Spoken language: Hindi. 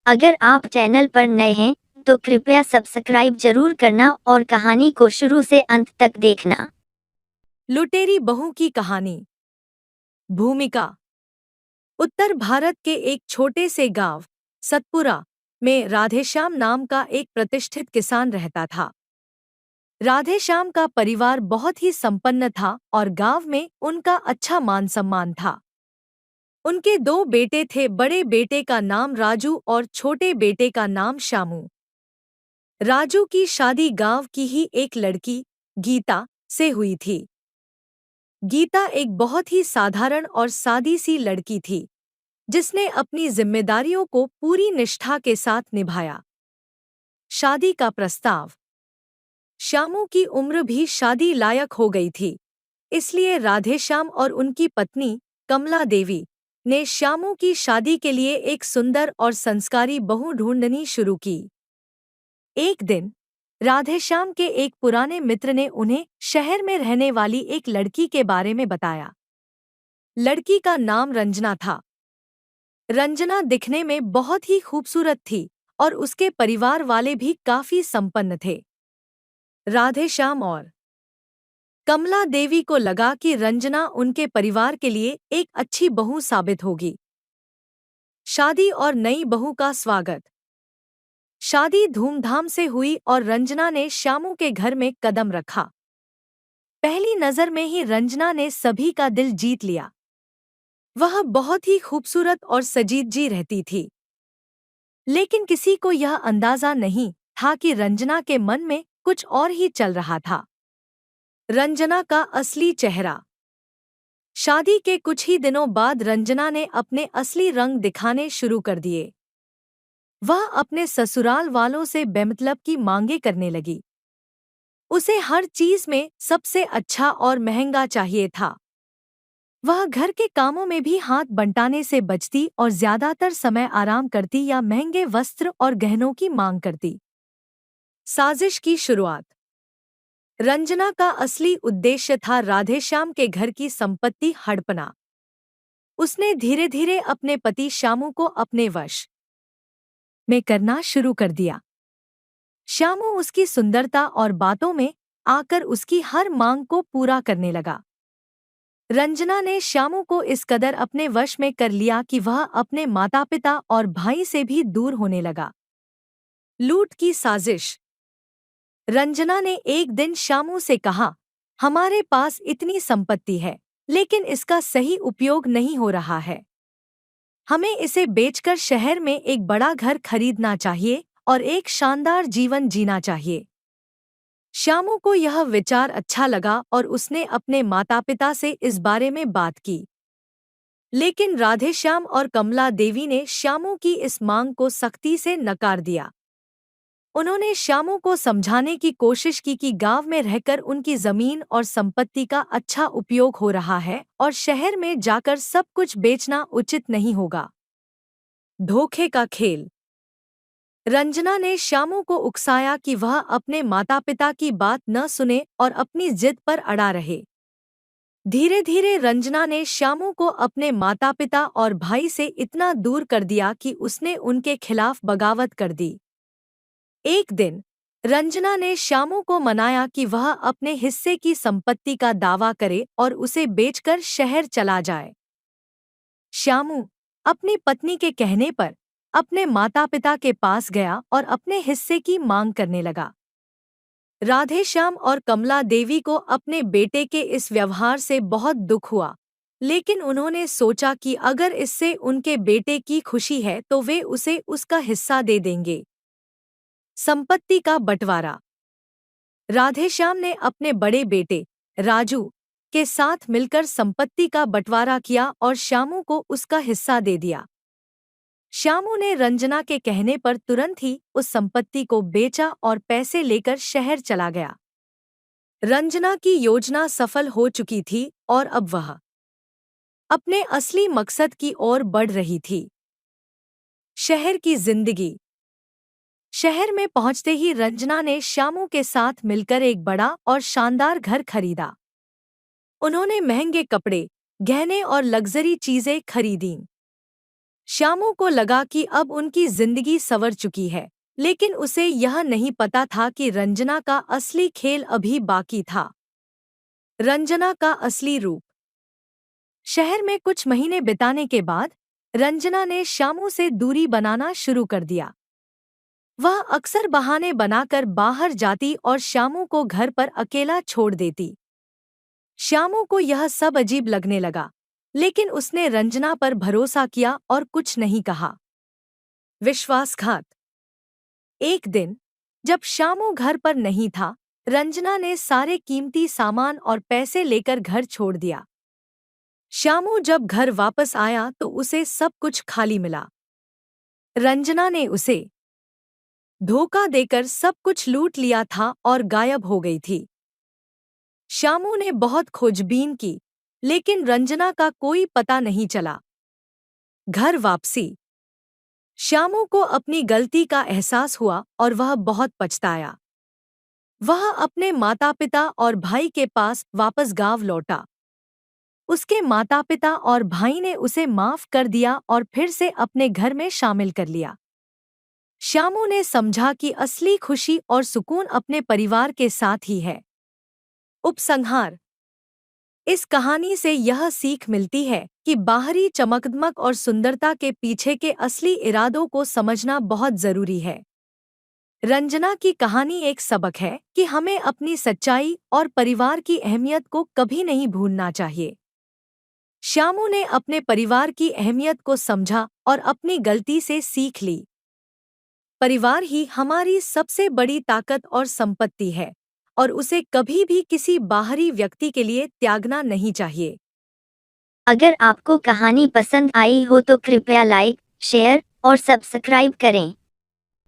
अगर आप चैनल पर नए हैं तो कृपया सब्सक्राइब जरूर करना और कहानी को शुरू से अंत तक देखना। लुटेरी बहू की कहानी। भूमिका। उत्तर भारत के एक छोटे से गांव सतपुरा में राधेश्याम नाम का एक प्रतिष्ठित किसान रहता था। राधेश्याम का परिवार बहुत ही संपन्न था और गांव में उनका अच्छा मान सम्मान था। उनके दो बेटे थे, बड़े बेटे का नाम राजू और छोटे बेटे का नाम श्यामू। राजू की शादी गांव की ही एक लड़की गीता से हुई थी। गीता एक बहुत ही साधारण और सादी सी लड़की थी जिसने अपनी जिम्मेदारियों को पूरी निष्ठा के साथ निभाया। शादी का प्रस्ताव। श्यामू की उम्र भी शादी लायक हो गई थी, इसलिए राधेश्याम और उनकी पत्नी कमला देवी ने श्यामू की शादी के लिए एक सुंदर और संस्कारी बहू ढूंढनी शुरू की। एक दिन राधेश्याम के एक पुराने मित्र ने उन्हें शहर में रहने वाली एक लड़की के बारे में बताया। लड़की का नाम रंजना था। रंजना दिखने में बहुत ही खूबसूरत थी और उसके परिवार वाले भी काफी संपन्न थे। राधेश्याम और कमला देवी को लगा कि रंजना उनके परिवार के लिए एक अच्छी बहू साबित होगी। शादी और नई बहू का स्वागत। शादी धूमधाम से हुई और रंजना ने श्यामू के घर में कदम रखा। पहली नजर में ही रंजना ने सभी का दिल जीत लिया। वह बहुत ही खूबसूरत और सजीजी रहती थी, लेकिन किसी को यह अंदाजा नहीं था कि रंजना के मन में कुछ और ही चल रहा था। रंजना का असली चेहरा। शादी के कुछ ही दिनों बाद रंजना ने अपने असली रंग दिखाने शुरू कर दिए। वह अपने ससुराल वालों से बेमतलब की मांगे करने लगी। उसे हर चीज में सबसे अच्छा और महंगा चाहिए था। वह घर के कामों में भी हाथ बंटाने से बचती और ज्यादातर समय आराम करती या महंगे वस्त्र और गहनों की मांग करती। साजिश की शुरुआत। रंजना का असली उद्देश्य था राधेश्याम के घर की संपत्ति हड़पना। उसने धीरे धीरे अपने पति श्यामू को अपने वश में करना शुरू कर दिया। श्यामू उसकी सुंदरता और बातों में आकर उसकी हर मांग को पूरा करने लगा। रंजना ने श्यामू को इस कदर अपने वश में कर लिया कि वह अपने माता पिता और भाई से भी दूर होने लगा। लूट की साजिश। रंजना ने एक दिन श्यामू से कहा, हमारे पास इतनी संपत्ति है, लेकिन इसका सही उपयोग नहीं हो रहा है। हमें इसे बेचकर शहर में एक बड़ा घर खरीदना चाहिए और एक शानदार जीवन जीना चाहिए। श्यामू को यह विचार अच्छा लगा और उसने अपने माता पिता से इस बारे में बात की। लेकिन राधेश्याम और कमला देवी ने श्यामू की इस मांग को सख्ती से नकार दिया। उन्होंने श्यामू को समझाने की कोशिश की कि गांव में रहकर उनकी जमीन और संपत्ति का अच्छा उपयोग हो रहा है और शहर में जाकर सब कुछ बेचना उचित नहीं होगा। धोखे का खेल। रंजना ने श्यामू को उकसाया कि वह अपने माता पिता की बात न सुने और अपनी जिद पर अड़ा रहे। धीरे धीरे रंजना ने श्यामू को अपने माता पिता और भाई से इतना दूर कर दिया कि उसने उनके खिलाफ बगावत कर दी। एक दिन रंजना ने श्यामू को मनाया कि वह अपने हिस्से की संपत्ति का दावा करे और उसे बेचकर शहर चला जाए। श्यामू अपनी पत्नी के कहने पर अपने माता पिता के पास गया और अपने हिस्से की मांग करने लगा। राधेश्याम और कमला देवी को अपने बेटे के इस व्यवहार से बहुत दुख हुआ, लेकिन उन्होंने सोचा कि अगर इससे उनके बेटे की खुशी है तो वे उसे उसका हिस्सा दे देंगे। संपत्ति का बंटवारा। राधेश्याम ने अपने बड़े बेटे राजू के साथ मिलकर संपत्ति का बंटवारा किया और श्यामू को उसका हिस्सा दे दिया। श्यामू ने रंजना के कहने पर तुरंत ही उस संपत्ति को बेचा और पैसे लेकर शहर चला गया। रंजना की योजना सफल हो चुकी थी और अब वह अपने असली मकसद की ओर बढ़ रही थी। शहर की जिंदगी। शहर में पहुंचते ही रंजना ने श्यामू के साथ मिलकर एक बड़ा और शानदार घर खरीदा। उन्होंने महंगे कपड़े, गहने और लग्जरी चीजें खरीदीं। श्यामू को लगा कि अब उनकी जिंदगी संवर चुकी है, लेकिन उसे यह नहीं पता था कि रंजना का असली खेल अभी बाकी था। रंजना का असली रूप। शहर में कुछ महीने बिताने के बाद रंजना ने श्यामू से दूरी बनाना शुरू कर दिया। वह अक्सर बहाने बनाकर बाहर जाती और श्यामू को घर पर अकेला छोड़ देती। श्यामू को यह सब अजीब लगने लगा, लेकिन उसने रंजना पर भरोसा किया और कुछ नहीं कहा। विश्वासघात। एक दिन जब श्यामू घर पर नहीं था, रंजना ने सारे कीमती सामान और पैसे लेकर घर छोड़ दिया। श्यामू जब घर वापस आया तो उसे सब कुछ खाली मिला। रंजना ने उसे धोखा देकर सब कुछ लूट लिया था और गायब हो गई थी। श्यामू ने बहुत खोजबीन की, लेकिन रंजना का कोई पता नहीं चला। घर वापसी। श्यामू को अपनी गलती का एहसास हुआ और वह बहुत पछताया। वह अपने माता-पिता और भाई के पास वापस गांव लौटा। उसके माता-पिता और भाई ने उसे माफ कर दिया और फिर से अपने घर में शामिल कर लिया। श्यामू ने समझा कि असली खुशी और सुकून अपने परिवार के साथ ही है। उपसंहार। इस कहानी से यह सीख मिलती है कि बाहरी चमकदमक और सुंदरता के पीछे के असली इरादों को समझना बहुत जरूरी है। रंजना की कहानी एक सबक है कि हमें अपनी सच्चाई और परिवार की अहमियत को कभी नहीं भूलना चाहिए। श्यामू ने अपने परिवार की अहमियत को समझा और अपनी गलती से सीख ली। परिवार ही हमारी सबसे बड़ी ताकत और संपत्ति है, और उसे कभी भी किसी बाहरी व्यक्ति के लिए त्यागना नहीं चाहिए। अगर आपको कहानी पसंद आई हो तो कृपया लाइक, शेयर और सब्सक्राइब करें।